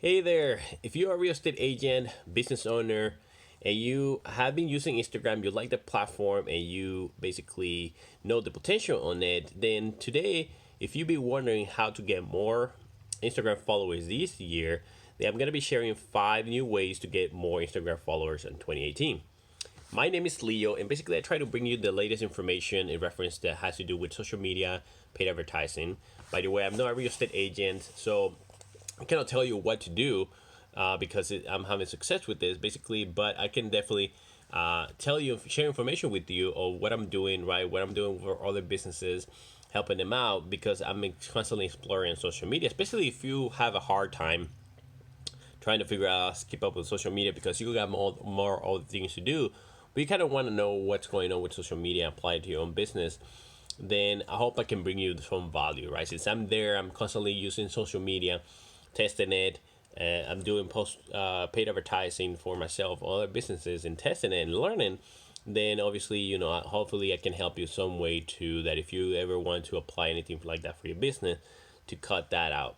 Hey there, if you are a real estate agent, business owner, and you have been using Instagram, you like the platform, and you basically know the potential on it, then today, if you've been wondering how to get more Instagram followers this year, then I'm going to be sharing 5 new ways to get more Instagram followers in 2018. My name is Leo, and basically, I try to bring you the latest information in reference that has to do with social media, paid advertising. By the way, I'm not a real estate agent, so I cannot tell you what to do because I'm having success with this basically, but I can definitely tell you, share information with you of what I'm doing, right? What I'm doing for other businesses, helping them out because I'm constantly exploring social media, especially if you have a hard time trying to figure out, keep up with social media because you got more other things to do, but you kind of want to know what's going on with social media applied to your own business. Then I hope I can bring you some value, right? Since I'm there, I'm constantly using social media, testing it. I'm doing post paid advertising for myself, other businesses, and testing it and learning. Then obviously, hopefully I can help you some way too. That if you ever want to apply anything like that for your business, to cut that out,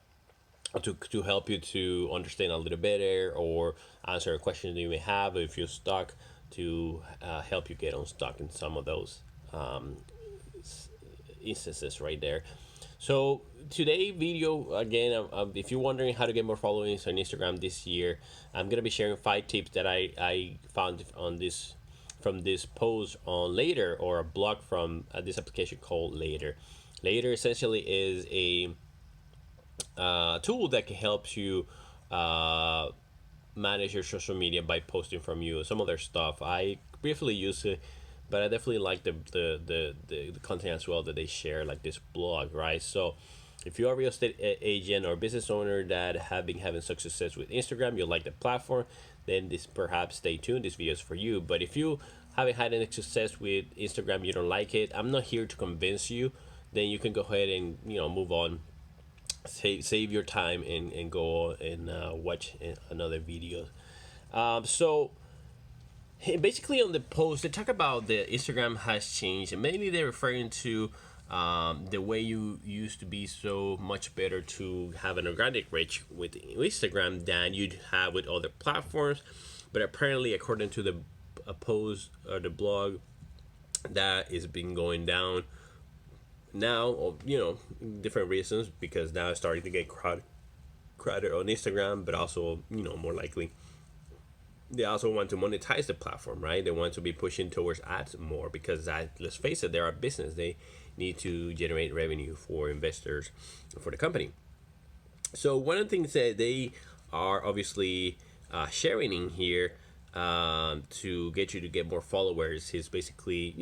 or to help you to understand a little better, or answer a question that you may have, or if you're stuck, to help you get unstuck in some of those instances right there. So today video again, if you're wondering how to get more followers on Instagram this year, I'm gonna be sharing 5 tips that I found on this from this post on Later, or a blog from this application called Later. Later essentially is a tool that can help you manage your social media by posting from you some other stuff. I briefly use it, but I definitely like the content as well that they share, like this blog, right? So if you're a real estate agent or business owner that have been having success with Instagram, you like the platform, then this perhaps stay tuned. This video is for you. But if you haven't had any success with Instagram, you don't like it, I'm not here to convince you. Then you can go ahead and move on, save your time, and go and watch another video. So basically on the post they talk about the Instagram has changed, and mainly they're referring to the way you used to be so much better to have an organic reach with Instagram than you'd have with other platforms. But apparently, according to the post or the blog, that is been going down now, or different reasons, because now it's starting to get crowded on Instagram, but also more likely they also want to monetize the platform, right? They want to be pushing towards ads more because that, let's face it, they're a business. They need to generate revenue for investors, for the company. So one of the things that they are obviously sharing in here, to get you to get more followers, is basically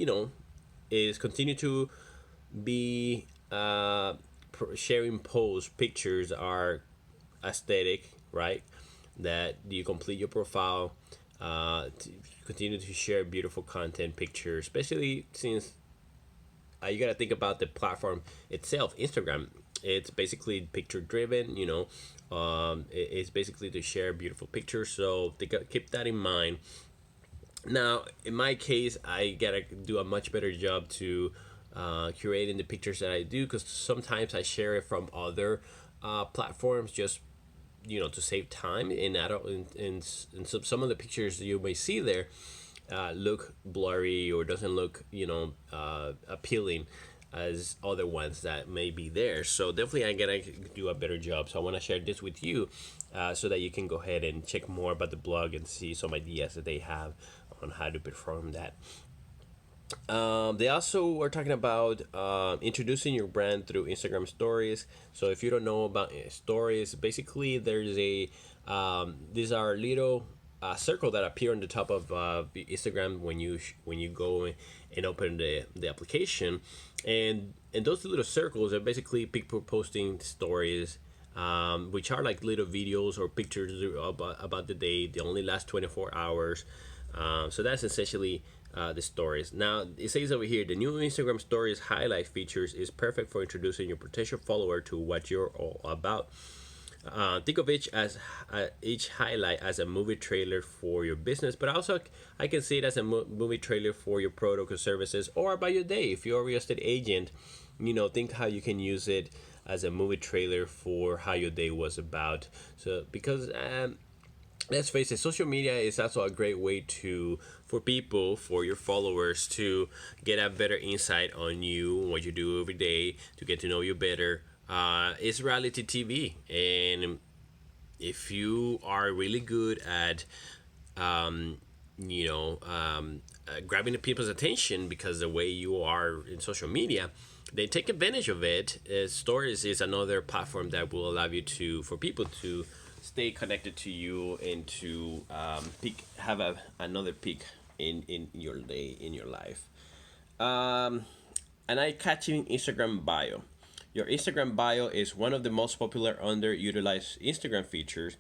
is continue to be sharing posts. Pictures are aesthetic, right? That you complete your profile, to continue to share beautiful content, pictures, especially since you got to think about the platform itself, Instagram. It's basically picture driven, it's basically to share beautiful pictures, so they got keep that in mind. Now in my case, I gotta do a much better job to curating the pictures that I do, because sometimes I share it from other platforms, just to save time. And I don't, and some of the pictures you may see there look blurry, or doesn't look appealing as other ones that may be there. So definitely I gotta do a better job. So I want to share this with you, so that you can go ahead and check more about the blog and see some ideas that they have on how to perform that. They also are talking about introducing your brand through Instagram stories. So if you don't know about stories, basically there's a these are little circle that appear on the top of the Instagram when you go and open the application, and those little circles are basically people posting stories, which are like little videos or pictures about the day. They only last 24 hours. So that's essentially the stories. Now it says over here, the new Instagram Stories highlight features is perfect for introducing your potential follower to what you're all about. Think of each highlight as a movie trailer for your business, but also I can see it as a movie trailer for your product or services, or about your day. If you're a real estate agent, think how you can use it as a movie trailer for how your day was about. So because let's face it, social media is also a great way to for people, for your followers to get a better insight on you, what you do every day, to get to know you better. It's reality TV, and if you are really good at um, grabbing the people's attention because the way you are in social media, they take advantage of it. Stories is another platform that will allow you to for people to stay connected to you and to have another peak in your day in your life. Um, an eye-catching Instagram bio. Your Instagram bio is one of the most popular underutilized Instagram features,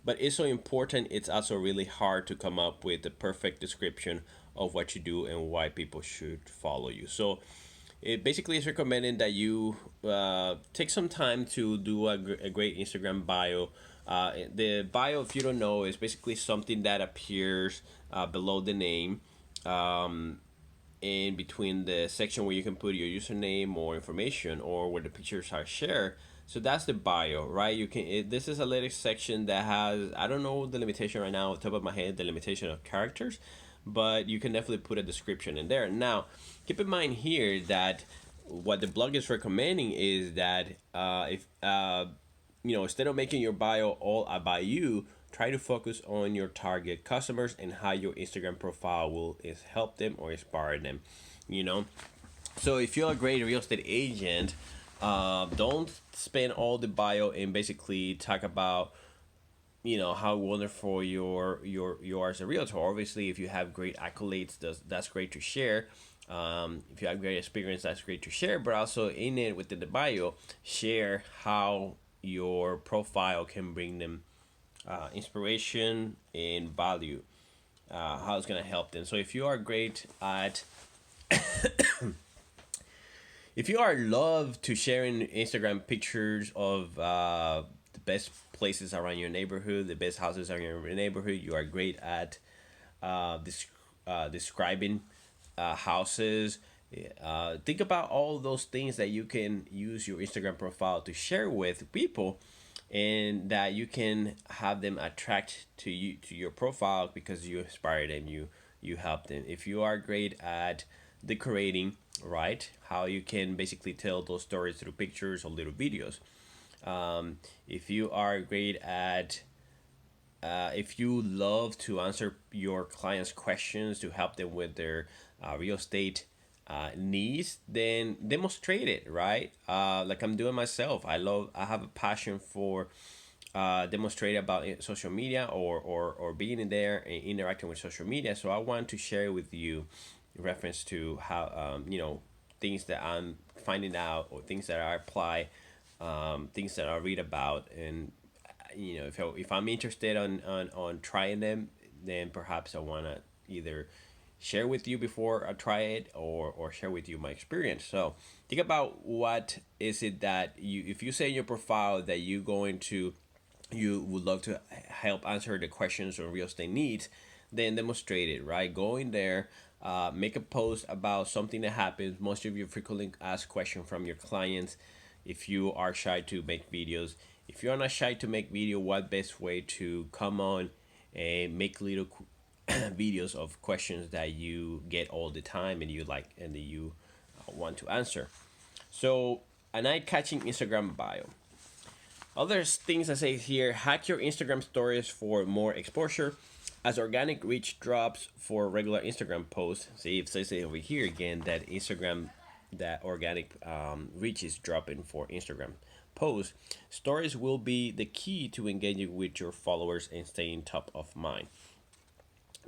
but it's so important it's also really hard to come up with the perfect description of what you do and why people should follow you. So it basically is recommended that you take some time to do a great Instagram bio. The bio, if you don't know, is basically something that appears below the name, in between the section where you can put your username or information or where the pictures are shared. So that's the bio, right? This is a little section that has, I don't know the limitation right now off the top of my head, the limitation of characters, but you can definitely put a description in there. Now, keep in mind here that what the blog is recommending is that if instead of making your bio all about you, try to focus on your target customers and how your Instagram profile will is help them or inspire them. You know, so if you're a great real estate agent, don't spend all the bio and basically talk about how wonderful you are as a realtor. Obviously, if you have great accolades, that's great to share. If you have great experience, that's great to share. But also in it within the bio, share how your profile can bring them inspiration and value. How it's gonna help them. So if you are love to sharing Instagram pictures of the best places around your neighborhood, the best houses around your neighborhood, you are great at describing houses. Think about all those things that you can use your Instagram profile to share with people, and that you can have them attract to your profile because you inspire them, you help them. If you are great at decorating, right, how you can basically tell those stories through pictures or little videos. If you are great at if you love to answer your clients' questions to help them with their real estate needs, then demonstrate it, right? Like I'm doing myself. I have a passion for demonstrate about social media or being in there and interacting with social media. So I want to share with you in reference to how, things that I'm finding out or things that I apply, things that I read about. And if I'm interested on trying them, then perhaps I want to either share with you before I try it, or share with you my experience. So think about what is it that if you say in your profile that you would love to help answer the questions on real estate needs, then demonstrate it, right? Go in there, make a post about something that happens. Most of your frequently asked question from your clients. If you are shy to make videos, if you're not shy to make video, what best way to come on and make little videos of questions that you get all the time and you like and that you want to answer. So an eye-catching Instagram bio. Other things I say here: hack your Instagram stories for more exposure. As organic reach drops for regular Instagram posts, see if they say over here again that that organic reach is dropping for Instagram posts. Stories will be the key to engaging with your followers and staying top of mind.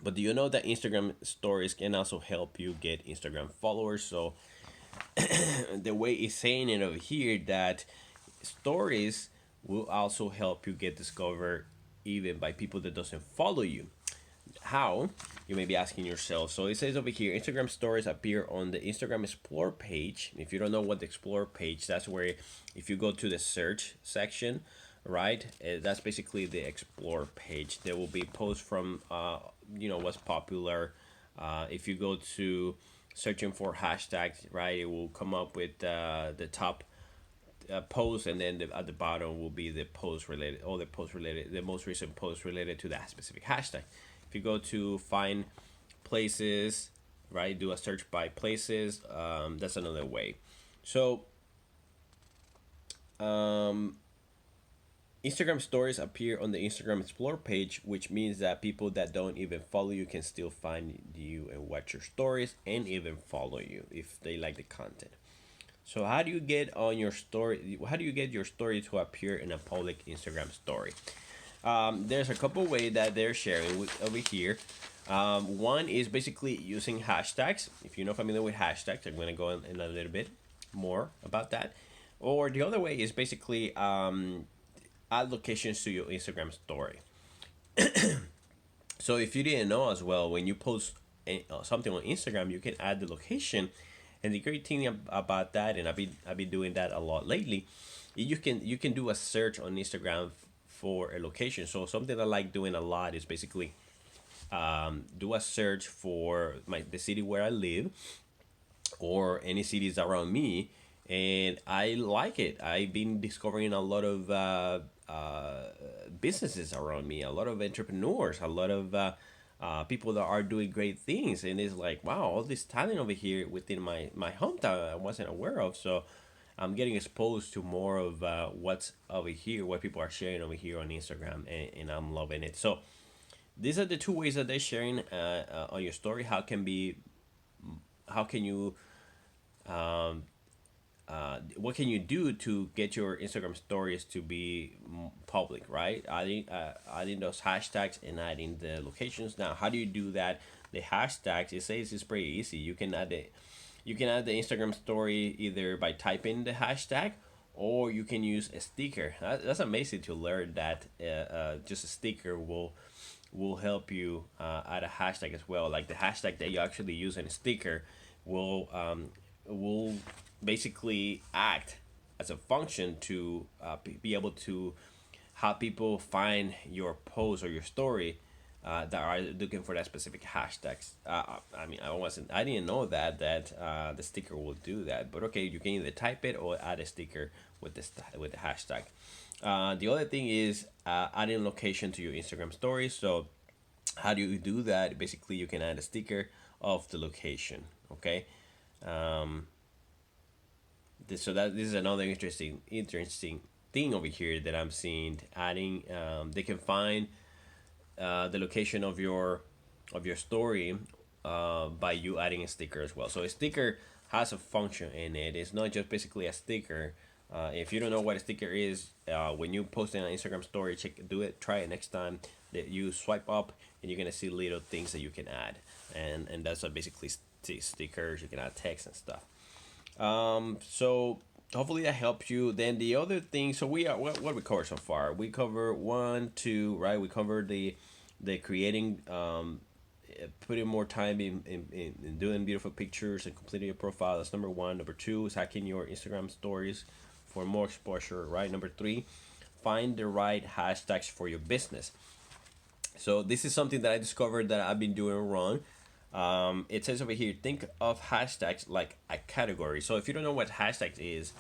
But do you know that Instagram stories can also help you get Instagram followers? So the way it's saying it over here that stories will also help you get discovered even by people that doesn't follow you. How? You may be asking yourself. So it says over here, Instagram stories appear on the Instagram Explore page. If you don't know what the Explore page, that's where if you go to the search section, right? That's basically the Explore page. There will be posts from what's popular. If you go to searching for hashtags, right, it will come up with the top post, and then at the bottom will be the post related, all the post related, the most recent post related to that specific hashtag. If you go to find places, right, do a search by places. That's another way. So Instagram stories appear on the Instagram Explore page, which means that people that don't even follow you can still find you and watch your stories and even follow you if they like the content. So how do you get on your story? How do you get your story to appear in a public Instagram story? There's a couple ways that they're sharing over here. One is basically using hashtags. If you're not familiar with hashtags, I'm gonna go in a little bit more about that. Or the other way is basically add locations to your Instagram story. So if you didn't know as well, when you post something on Instagram, you can add the location. And the great thing about that, and I've been doing that a lot lately, you can do a search on Instagram for a location. So something I like doing a lot is basically do a search for the city where I live or any cities around me, and I like it. I've been discovering a lot of businesses around me, a lot of entrepreneurs, a lot of people that are doing great things, and it's like, wow, all this talent over here within my hometown I wasn't aware of. So I'm getting exposed to more of what's over here, what people are sharing over here on Instagram, and I'm loving it. So these are the two ways that they're sharing on your story. How can you what can you do to get your Instagram stories to be public, right? Adding those hashtags and adding the locations. Now, how do you do that? The hashtags, it says it's pretty easy. You can add the Instagram story either by typing the hashtag, or you can use a sticker. That's amazing to learn that just a sticker will help you add a hashtag as well. Like the hashtag that you actually use in a sticker will basically act as a function to be able to have people find your post or your story that are looking for that specific hashtags. I mean, I didn't know that the sticker will do that. But okay, you can either type it or add a sticker with the hashtag. The other thing is adding location to your Instagram stories. So how do you do that? Basically, you can add a sticker of the location. Okay. Um, this is another interesting thing over here that I'm seeing. Adding, they can find the location of your story by you adding a sticker as well. So a sticker has a function in it. It's not just basically a sticker. If you don't know what a sticker is, when you post it on Instagram story, try it next time. That you swipe up, and you're gonna see little things that you can add, and that's what basically stickers. You can add text and stuff. So hopefully that helps you. Then the other thing, so we are what we covered so far. We cover one, two, right? We covered the creating, putting more time in doing beautiful pictures and completing your profile. That's number one. Number two is hacking your Instagram stories for more exposure, right? Number three, find the right hashtags for your business. So this is something that I discovered that I've been doing wrong. It says over here, think of hashtags like a category. So if you don't know what hashtags is,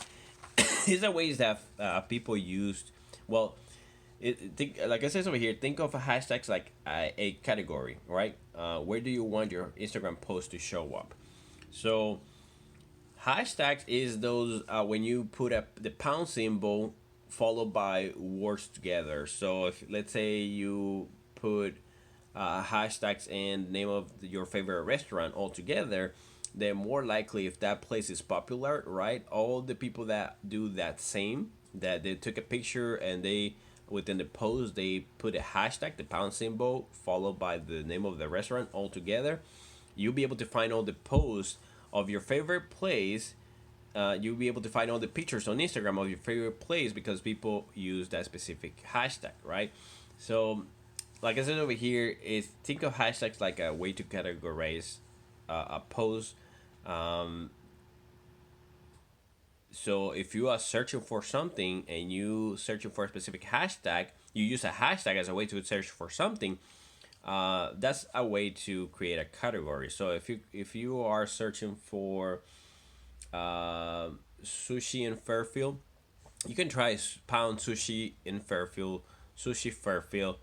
these are ways that people used. Well, like I says over here, think of a hashtags like a category, right? Where do you want your Instagram post to show up? So hashtags is those when you put up the pound symbol followed by words together. So if let's say you put hashtags and name of your favorite restaurant all together, then more likely if that place is popular, right? All the people that do that same, that they took a picture and they within the post they put a hashtag, the pound symbol, followed by the name of the restaurant all together, you'll be able to find all the posts of your favorite place. You'll be able to find all the pictures on Instagram of your favorite place because people use that specific hashtag, right? So like I said over here, is think of hashtags like a way to categorize a post. Um, so if you are searching for something and you searching for a specific hashtag, you use a hashtag as a way to search for something. That's a way to create a category. So if you are searching for sushi in Fairfield, You can try Pound Sushi in Fairfield, Sushi Fairfield.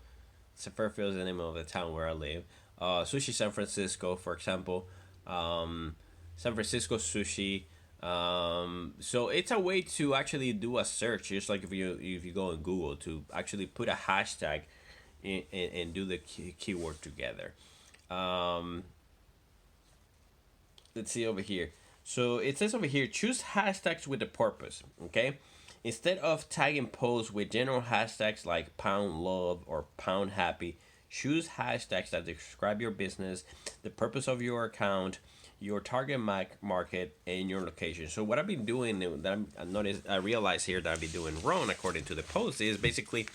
So Fairfield is the name of the town where I live. Sushi San Francisco, for example. Um, San Francisco Sushi. So it's a way to actually do a search, just like if you go on Google to actually put a hashtag and do the keyword together. Um, let's see over here. So it says over here, choose hashtags with a purpose. Okay, instead of tagging posts with general hashtags like pound love or pound happy, choose hashtags that describe your business, the purpose of your account, your target market, and your location. So what I've been doing that I noticed, I realized here that I've been doing wrong according to the post is basically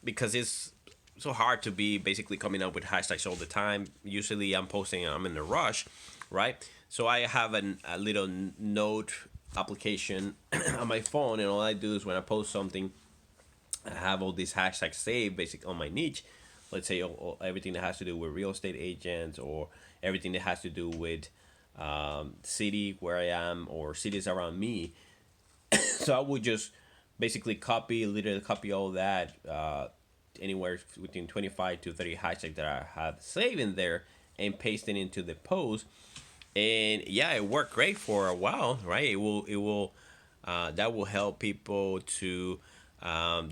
because it's so hard to be basically coming up with hashtags all the time. Usually I'm posting, I'm in a rush, right? So I have a little note application on my phone, and all I do is when I post something, I have all these hashtags saved basically on my niche. Let's say everything that has to do with real estate agents, or everything that has to do with city where I am or cities around me. So I would just basically literally copy all that, anywhere within 25 to 30 hashtags that I have saved in there, and paste it into the post. And yeah, it worked great for a while, right? It will that will help people to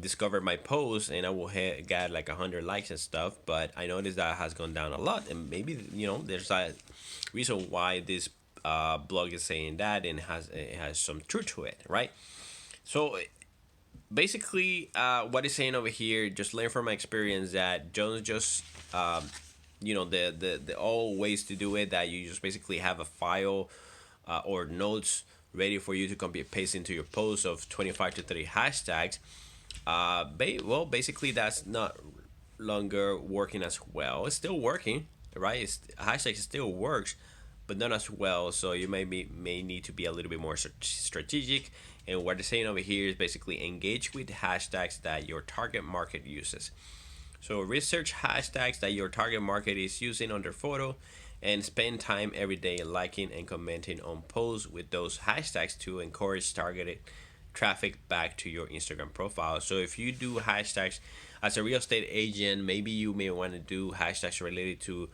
discover my post, and I will get like 100 likes and stuff. But I noticed that has gone down a lot, and maybe there's a reason why this blog is saying that, and it has some truth to it, right? So basically, what it's saying over here, just learn from my experience that don't just the all ways to do it, that you just basically have a file or notes ready for you to copy and paste into your post of 25 to 30 hashtags. Well, basically that's not longer working as well. It's still working, right? Hashtag still works, but not as well. So you may need to be a little bit more strategic. And what they're saying over here is basically engage with hashtags that your target market uses. So research hashtags that your target market is using on their photo, and spend time every day liking and commenting on posts with those hashtags to encourage targeted traffic back to your Instagram profile. So if you do hashtags as a real estate agent, maybe you may want to do hashtags related to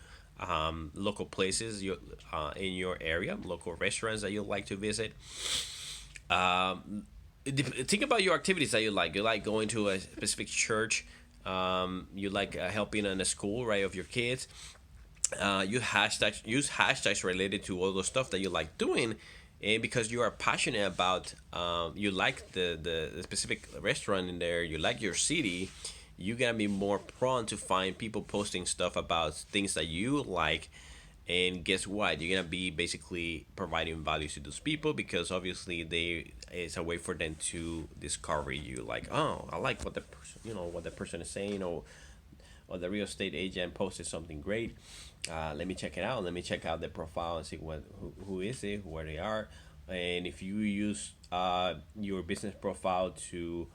local places in your area, local restaurants that you like to visit. Um, think about your activities that you like. You like going to a specific church. You like helping in a school, right, of your kids. Use hashtags related to all the stuff that you like doing, and because you are passionate about, you like the specific restaurant in there, you like your city, you're gonna be more prone to find people posting stuff about things that you like. And guess what, you're gonna be basically providing value to those people, because obviously they it's a way for them to discover you, like, oh, I like what the person, what the person is saying, or the real estate agent posted something great. Let me check it out. Let me check out the profile and see who is it, where they are. And if you use your business profile to,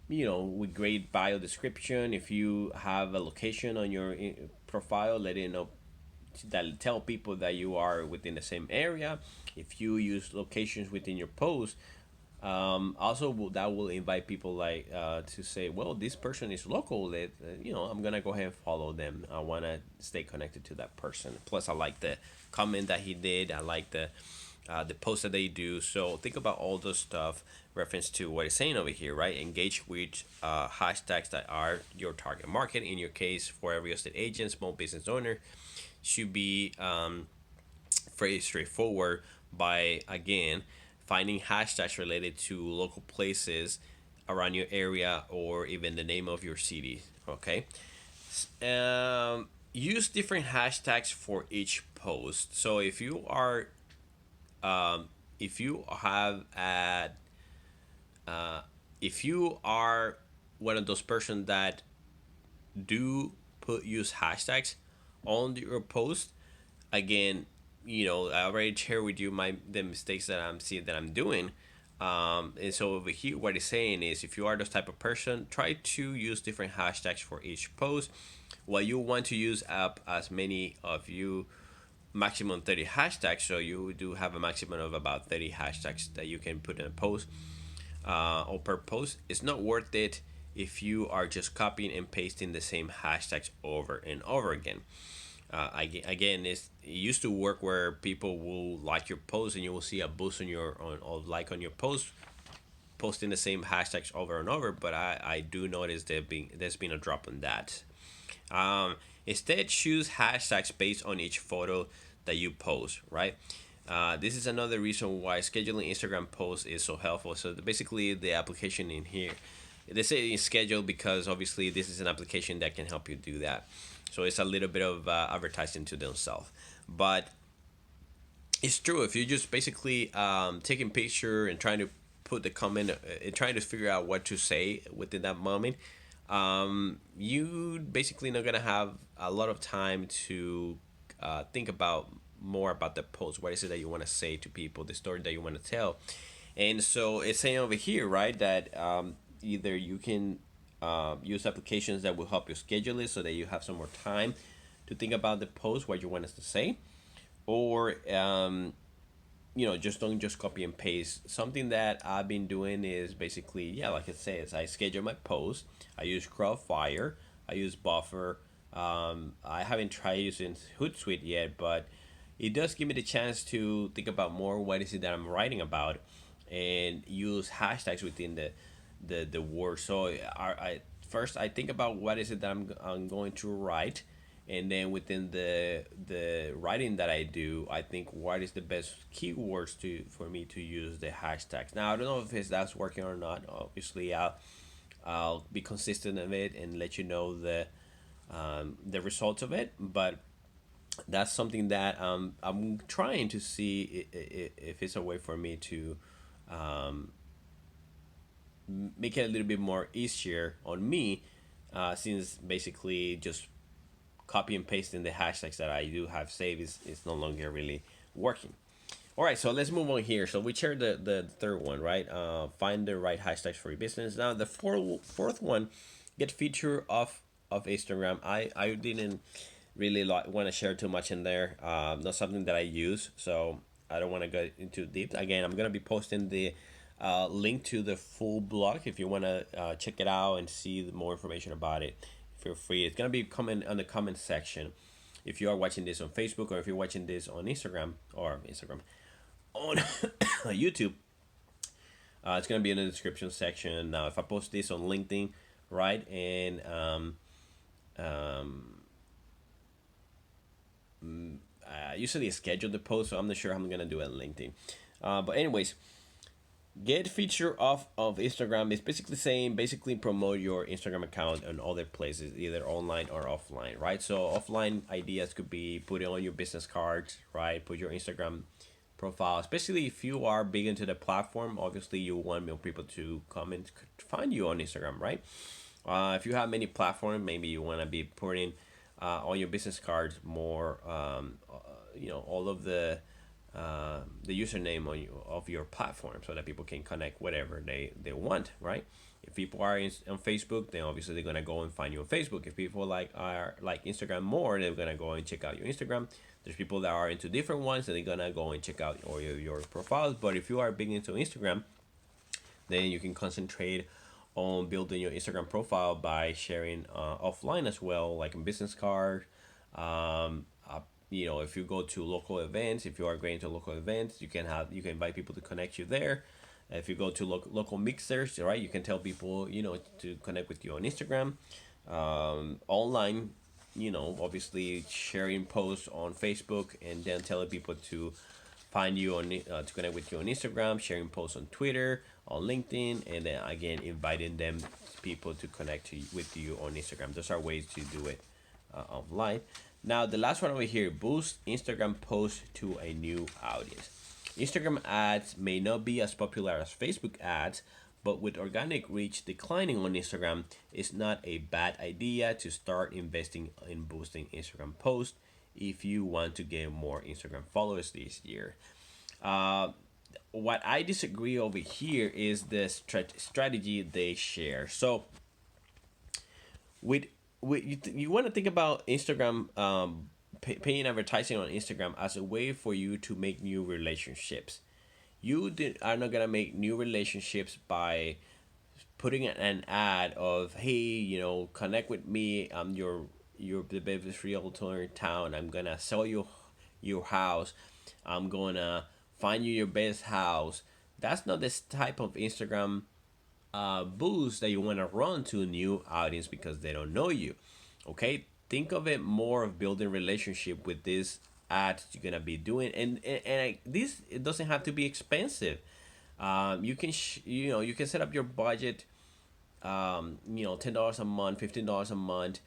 with great bio description, if you have a location on your profile, let it know, that tell people that you are within the same area. If you use locations within your post, also that will invite people, like, to say, well, this person is local. That I'm gonna go ahead and follow them. I wanna stay connected to that person. Plus, I like the comment that he did. I like the post that they do. So think about all those stuff. Reference to what it's saying over here, right? Engage with hashtags that are your target market. In your case, for a real estate agent, small business owner, should be very straightforward by, again, finding hashtags related to local places around your area, or even the name of your city. Okay. Use different hashtags for each post. So if you have at if you are one of those persons that do use hashtags on your post, again, I already shared with you the mistakes that I'm seeing that I'm doing. And so over here, what it's saying is, if you are this type of person, try to use different hashtags for each post. While you want to use up as many of you, maximum 30 hashtags, so you do have a maximum of about 30 hashtags that you can put in a post. or per post, it's not worth it if you are just copying and pasting the same hashtags over and over again. Again, it used to work where people will like your post and you will see a boost on your on like on your post, posting the same hashtags over and over. But I do notice there's been a drop on that. Um, Instead, choose hashtags based on each photo that you post, right? This is another reason why scheduling Instagram posts is so helpful. So basically, the application in here, they say it's scheduled because obviously this is an application that can help you do that. So it's a little bit of advertising to themselves, but it's true. If you just basically taking picture and trying to put the comment and trying to figure out what to say within that moment, you basically not gonna have a lot of time to think about more about the post. What is it that you want to say to people? The story that you want to tell. And so it's saying over here, right, that either you can use applications that will help you schedule it so that you have some more time to think about the post, what you want us to say, or just don't just copy and paste. Something that I've been doing is basically, yeah, like it says, I schedule my post. I use Crowdfire. I use Buffer. I haven't tried using Hootsuite yet, but it does give me the chance to think about more what is it that I'm writing about, and use hashtags within the word. So first I think about what is it that I'm going to write, and then within the writing that I do, I think what is the best keywords to for me to use the hashtags. Now I don't know if that's working or not. Obviously, I'll be consistent of it and let you know the results of it. But that's something that I'm trying to see if it's a way for me to um, make it a little bit more easier on me, since basically just copy and pasting the hashtags that I do have saved is no longer really working. All right, so let's move on here. So we shared the third one, right? Find the right hashtags for your business. Now the fourth one, get feature of Instagram. I didn't really want to share too much in there. Not something that I use, so I don't want to go into deep. Again, I'm gonna be posting the link to the full blog if you want to check it out and see more information about it. Feel free. It's gonna be coming on the comment section. If you are watching this on Facebook, or if you're watching this on Instagram on YouTube, it's gonna be in the description section. Now, if I post this on LinkedIn, right, and um, I usually schedule the post, so I'm not sure how I'm gonna do it on LinkedIn. But anyways, get feature of Instagram is basically saying basically promote your Instagram account on other places, either online or offline, right? So offline ideas could be put it on your business cards, right? Put your Instagram profile, especially if you are big into the platform. Obviously, you want more people to come and find you on Instagram, right? If you have many platforms, maybe you want to be putting on your business cards more, all of the username of your platform, so that people can connect whatever they want, right? If people are on Facebook, then obviously they're gonna go and find you on Facebook. If people are like Instagram more, they're gonna go and check out your Instagram. There's people that are into different ones, and they're gonna go and check out your profiles. But if you are big into Instagram, then you can concentrate on building your Instagram profile by sharing offline as well, like a business card. If you go to local events, if you are going to local events, you can invite people to connect you there. If you go to local mixers, right, you can tell people to connect with you on Instagram. Online, obviously sharing posts on Facebook, and then telling people to find you to connect with you on Instagram, sharing posts on Twitter, on LinkedIn, and then again inviting them people to connect with you on Instagram. Those are ways to do it online. Now the last one over here: boost Instagram posts to a new audience. Instagram ads may not be as popular as Facebook ads, but with organic reach declining on Instagram, it's not a bad idea to start investing in boosting Instagram posts if you want to get more Instagram followers this year. Uh, what I disagree over here is the strategy they share. So, with you want to think about Instagram, paying advertising on Instagram as a way for you to make new relationships. are not gonna make new relationships by putting an ad of, hey, connect with me. I'm your the biggest realtor in town. I'm gonna sell you your house. I'm gonna find you your best house. That's not this type of Instagram boost that you want to run to a new audience because they don't know you. Okay, think of it more of building relationship with this ads you're gonna be doing, and this, it doesn't have to be expensive. You can you can set up your budget, $10 a month, $15 a month,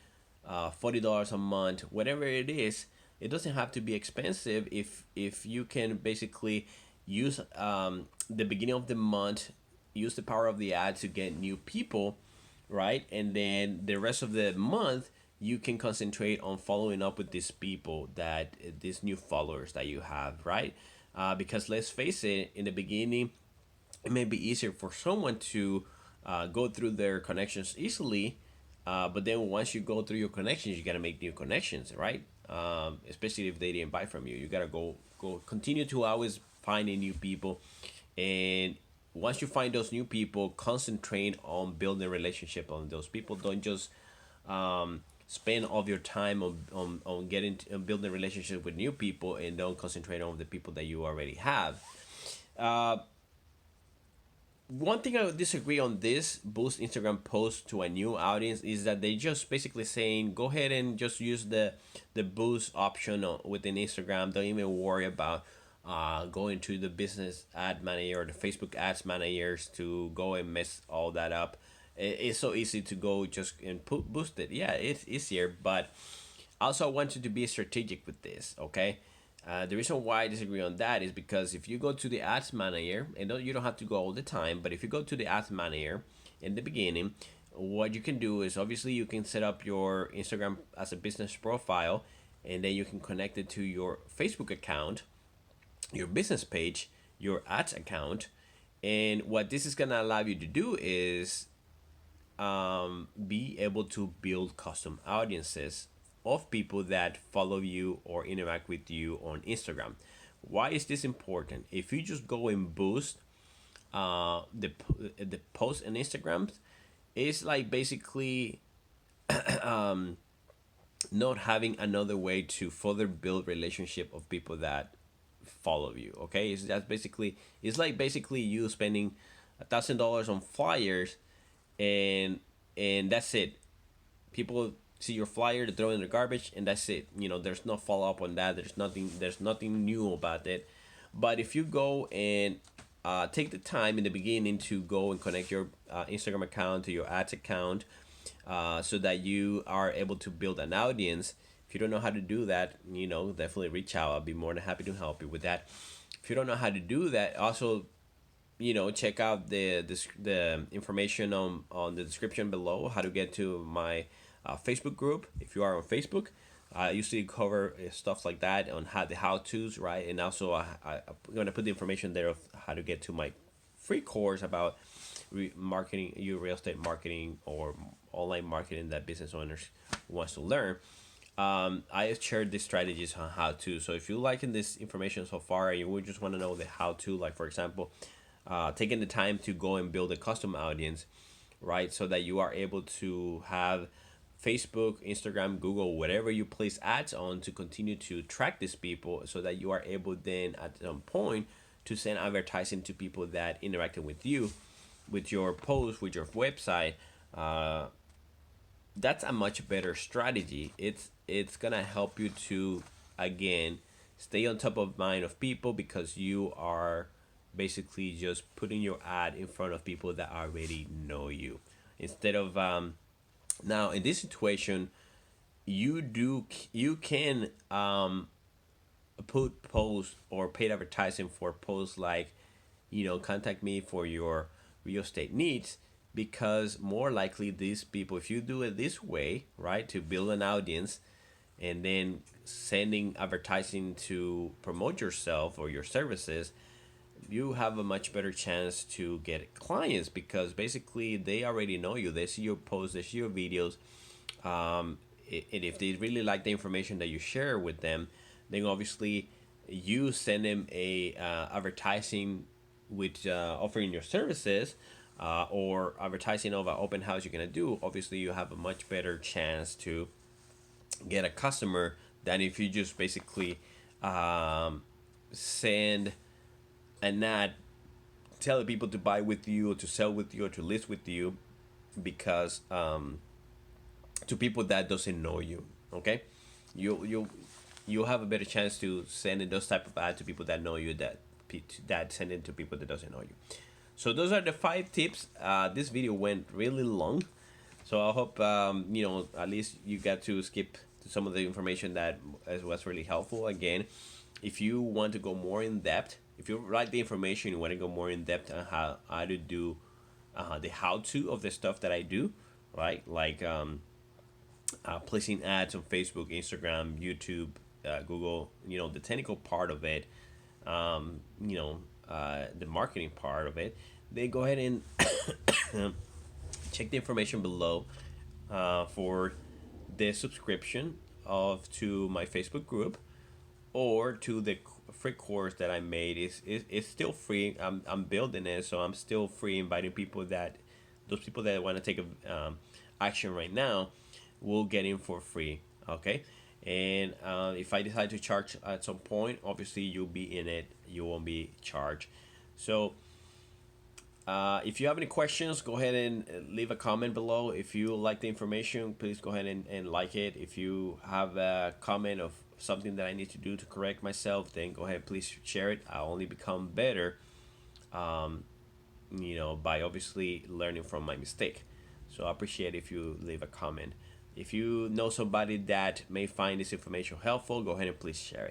$40 a month, whatever it is. It doesn't have to be expensive if you can basically use the beginning of the month, use the power of the ad to get new people, right? And then the rest of the month you can concentrate on following up with these people, that these new followers that you have, right? Because let's face it, in the beginning it may be easier for someone to go through their connections easily, but then once you go through your connections, you gotta make new connections, right? Especially if they didn't buy from you, you gotta go continue to always finding new people, and once you find those new people, concentrate on building a relationship on those people. Don't just spend all of your time on getting on building a relationship with new people, and don't concentrate on the people that you already have. Uh, One thing I would disagree on this boost Instagram post to a new audience is that they just basically saying go ahead and just use the boost option within Instagram. Don't even worry about going to the business ad manager or the Facebook ads managers to go and mess all that up. It's so easy to go just and put boost it. Yeah, it's easier, but also I want you to be strategic with this. Okay, the reason why I disagree on that is because if you go to the ads manager, and you don't have to go all the time, but if you go to the ads manager in the beginning, what you can do is obviously you can set up your Instagram as a business profile, and then you can connect it to your Facebook account, your business page, your ads account. And what this is gonna allow you to do is be able to build custom audiences of people that follow you or interact with you on Instagram. Why is this important? If you just go and boost the post on Instagram, it's like basically not having another way to further build relationship of people that follow you. Okay, it's like basically you spending $1,000 on flyers, and that's it. People see your flyer, they throw it in the garbage, and that's it. There's no follow up on that. There's nothing new about it. But if you go and take the time in the beginning to go and connect your Instagram account to your ads account, so that you are able to build an audience. If you don't know how to do that, definitely reach out. I'll be more than happy to help you with that. If you don't know how to do that, also check out the information on the description below, how to get to my Facebook group if you are on Facebook. I usually cover stuff like that on the how to's, right? And also I'm gonna put the information there of how to get to my free course about marketing, real estate marketing or online marketing that business owners wants to learn. I have shared these strategies on how to. So if you're liking this information so far and you would just want to know the how to, like for example, taking the time to go and build a custom audience, right? So that you are able to have Facebook, Instagram, Google, whatever you place ads on to continue to track these people, so that you are able then at some point to send advertising to people that interacted with you, with your post, with your website. Uh, that's a much better strategy. It's gonna help you to again stay on top of mind of people, because you are basically just putting your ad in front of people that already know you, instead of now in this situation you can put posts or paid advertising for posts like, contact me for your real estate needs, because more likely these people, if you do it this way, right, to build an audience and then sending advertising to promote yourself or your services, you have a much better chance to get clients, because basically they already know you. They see your posts, they see your videos, and if they really like the information that you share with them, then obviously you send them a advertising with offering your services or advertising of an open house you're gonna do, obviously you have a much better chance to get a customer than if you just basically um, send an ad telling people to buy with you or to sell with you or to list with you because to people that doesn't know you. Okay, you you have a better chance to send in those type of ads to people that know you that send it to people that doesn't know you. So those are the 5 tips. This video went really long, so I hope at least you got to skip some of the information that was really helpful. Again, if you want to go more in depth, if you like the information, you want to go more in depth on how to do the how to of the stuff that I do, right? Like placing ads on Facebook, Instagram, YouTube, Google. The technical part of it, the marketing part of it. They go ahead and check the information below for the subscription of to my Facebook group or to the free course that I made. Is still free. I'm building it, so I'm still free, inviting people that those people that want to take a action right now will get in for free. Okay, and if I decide to charge at some point, obviously you'll be in it. You won't be charged. So if you have any questions, go ahead and leave a comment below. If you like the information, please go ahead and like it. If you have a comment of something that I need to do to correct myself, then go ahead, please share it. I'll only become better, by obviously learning from my mistake. So I appreciate if you leave a comment. If you know somebody that may find this information helpful, go ahead and please share it.